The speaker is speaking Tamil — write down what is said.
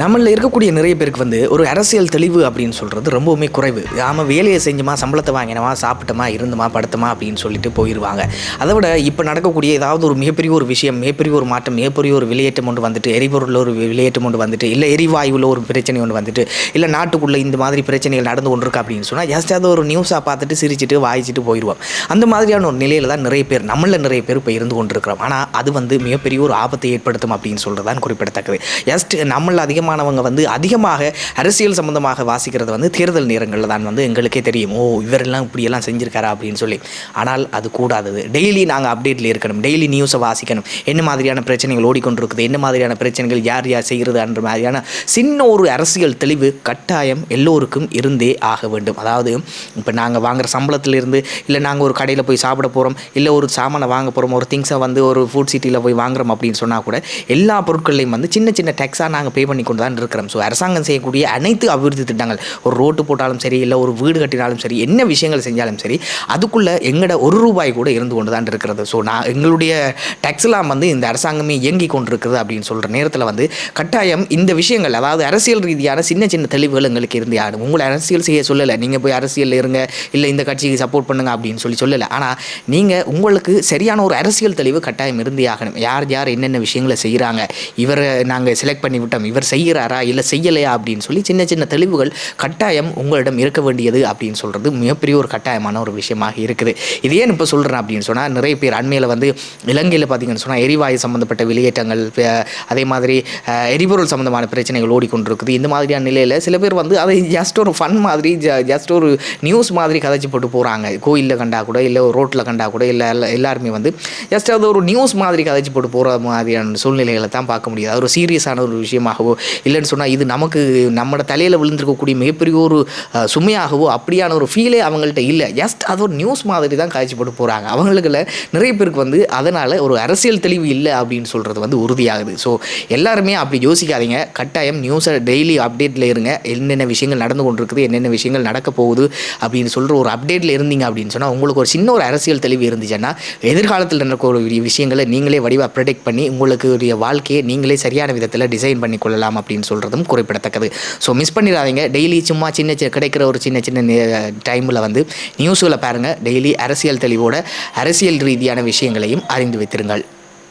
நம்மள இருக்கக்கூடிய நிறைய பேருக்கு ஒரு அரசியல் தெளிவு அப்படின்னு சொல்கிறது ரொம்பவுமே குறைவு. நாம வேலையை செஞ்சோமா, சம்பளத்தை வாங்கினோமா, சாப்பிட்டோமா, இருந்தோமா, படுத்தோமா அப்படின்னு சொல்லிட்டு போயிடுவாங்க. அதை விட இப்போ நடக்கக்கூடிய ஏதாவது ஒரு மிகப்பெரிய ஒரு விஷயம், மிகப்பெரிய ஒரு மாற்றம், மிகப்பெரிய ஒரு விலையேற்றம் ஒன்று வந்துட்டு, எரிபொருளில் ஒரு விலையேற்றம் ஒன்று வந்துட்டு, இல்லை எரிவாயுவில் ஒரு பிரச்சனை ஒன்று வந்துட்டு, இல்லை நாட்டுக்குள்ளே இந்த மாதிரி பிரச்சனைகள் நடந்து கொண்டிருக்கு அப்படின்னு சொன்னால் ஜஸ்ட் அதை ஒரு நியூஸாக பார்த்துட்டு சிரிச்சிட்டு வாயிச்சிட்டு போயிடுவோம். அந்த மாதிரியான ஒரு நிலையில் தான் நிறைய பேர் நிறைய பேர் இப்போ இருந்து கொண்டிருக்கிறோம். ஆனால் அது மிகப்பெரிய ஒரு ஆபத்தை ஏற்படுத்தும் அப்படின்னு சொல்கிறது தான் குறிப்பிடத்தக்கது. ஜஸ்ட் நம்மள அதிகமாக அரசியல் சம்பந்தமாக வாசிக்கிறது தேர்தல் நேரங்களில் தான் எங்களுக்கே தெரியும். இவரெல்லாம் இப்படியெல்லாம் செஞ்சிருக்காரா அப்படின்னு சொல்லி. ஆனால் அது கூடாதது. டெய்லி நாங்கள் அப்டேட்டில் இருக்கணும், டெய்லி நியூஸை வாசிக்கணும். என்ன மாதிரியான பிரச்சனைகள் ஓடிக்கொண்டிருக்குது, என்ன மாதிரியான பிரச்சனைகள் யார் யார் செய்கிறது என்ற மாதிரியான சின்ன ஒரு அரசியல் தெளிவு கட்டாயம் எல்லோருக்கும் இருந்தே ஆக வேண்டும். அதாவது இப்போ நாங்கள் வாங்குகிற சம்பளத்திலிருந்து, இல்லை நாங்கள் ஒரு கடையில் போய் சாப்பிட போகிறோம், இல்லை ஒரு சாமானை வாங்க போகிறோம், ஒரு திங்ஸை ஒரு ஃபுட் சிட்டியில் போய் வாங்குகிறோம் அப்படின்னு சொன்னால் கூட எல்லா பொருட்களையும் சின்ன சின்ன டேக்ஸாக நாங்கள் பே பண்ணி கொண்டு தான் இருக்கிறோம். ஸோ அரசாங்கம் செய்யக்கூடிய அனைத்து அபிவிருத்தி திட்டங்கள், ஒரு ரோட்டு போட்டாலும் சரி, இல்லை ஒரு வீடு கட்டினாலும் சரி, என்ன விஷயங்கள் செஞ்சாலும் சரி, அதுக்குள்ளே எங்களோட ₹1 கூட இருந்து கொண்டு தான் இருக்கிறது. ஸோ எங்களுடைய டேக்ஸ்லாம் இந்த அரசாங்கமே இயங்கி கொண்டிருக்கிறது அப்படின்னு சொல்கிற நேரத்தில் கட்டாயம் இந்த விஷயங்கள், அதாவது அரசியல் ரீதியான சின்ன சின்ன தெளிவுகள் எங்களுக்கு இருந்து ஆடும். உங்களை அரசியல் செய்ய சொல்லலை, நீங்கள் போய் அரசியல் இருங்க, இல்லை இந்த கட்சிக்கு சப்போர்ட் பண்ணுங்க அப்படின்னு சொல்லலை. ஆனால் நீங்கள் உங்களுக்கு சரியான ஒரு அரசியல் தெளிவு கட்டாயம் இருந்தே ஆகணும். யார் யார் என்னென்ன விஷயங்களை செய்கிறாங்க, இவரை நாங்கள் செலக்ட் பண்ணி விட்டோம், இவர் செய்கிறாரா இல்லை செய்யலையா அப்படின்னு சொல்லி சின்ன சின்ன தெளிவுகள் கட்டாயம் உங்களிடம் இருக்க வேண்டியது அப்படின்னு சொல்கிறது மிகப்பெரிய ஒரு கட்டாயமான ஒரு விஷயமாக இருக்குது. இது ஏன் இப்போ சொல்கிறேன் அப்படின்னு சொன்னால், நிறைய பேர் அண்மையில் இலங்கையில் பார்த்திங்கன்னு சொன்னால் எரிவாயு சம்மந்தப்பட்ட வெளியேற்றங்கள், அதே மாதிரி எரிபொருள் சம்மந்தமான பிரச்சனைகள் ஓடிக்கொண்டிருக்குது. இந்த மாதிரியான நிலையில் சில பேர் அதை ஜஸ்ட் ஒரு ஃபன் மாதிரி, ஜஸ்ட் ஒரு நியூஸ் மாதிரி கதைச்சி போட்டு போகிறாங்க. கோயிலில் கண்டா கூட, இல்லை ரோட்டில் கண்டா கூட, இல்லை எல்லாருமே ஜஸ்ட் அது ஒரு நியூஸ் மாதிரி கதைச்சி போட்டு போகிற மாதிரியான சூழ்நிலைகளை தான் பார்க்க முடியாது. அது ஒரு சீரியஸான ஒரு விஷயமாகவோ, இல்லைன்னு சொன்னால் இது நமக்கு நம்மளோட தலையில் விழுந்திருக்கக்கூடிய மிகப்பெரிய ஒரு சுமையாகவோ அப்படியான ஒரு ஃபீலே அவங்கள்ட்ட இல்லை. ஜஸ்ட் அது ஒரு நியூஸ் மாதிரி தான் காய்ச்சி போட்டு போகிறாங்க. அவங்களுக்குள்ள நிறைய பேருக்கு அதனால் ஒரு அரசியல் தெளிவு இல்லை அப்படின்னு சொல்கிறது உறுதியாகுது. ஸோ எல்லாருமே அப்படி யோசிக்காதீங்க. கட்டாயம் நியூஸை டெய்லி அப்டேட்டில் இருங்க. என்னென்ன விஷயங்கள் நடந்து கொண்டிருக்குது, என்னென்ன விஷயங்கள் நடக்க போகுது அப்படின்னு சொல்கிற ஒரு அப்டேட்டில் இருந்தீங்க அப்படின்னு சொன்னால், உங்களுக்கு ஒரு சின்ன ஒரு அரசியல் தெளிவு இருந்துச்சுன்னா எதிர்காலத்தில் நடக்கக்கூடிய விஷயங்களை நீங்களே வடிவாக ப்ரெடிக்ட் பண்ணி உங்களுக்கு வாழ்க்கையை நீங்களே சரியான விதத்தில் டிசைன் பண்ணி கொள்ளலாம் அப்படின்னு சொல்கிறதும் குறிப்பிடத்தக்கது. ஸோ மிஸ் பண்ணிடாதீங்க. டெய்லி சும்மா கிடைக்கிற ஒரு சின்ன சின்ன டைமில் நியூஸ்களை பாருங்கள். டெய்லி அரசியல் தெளிவோட அரசியல் ரீதியான விஷயங்களையும் அறிந்து வைத்திருங்கள்.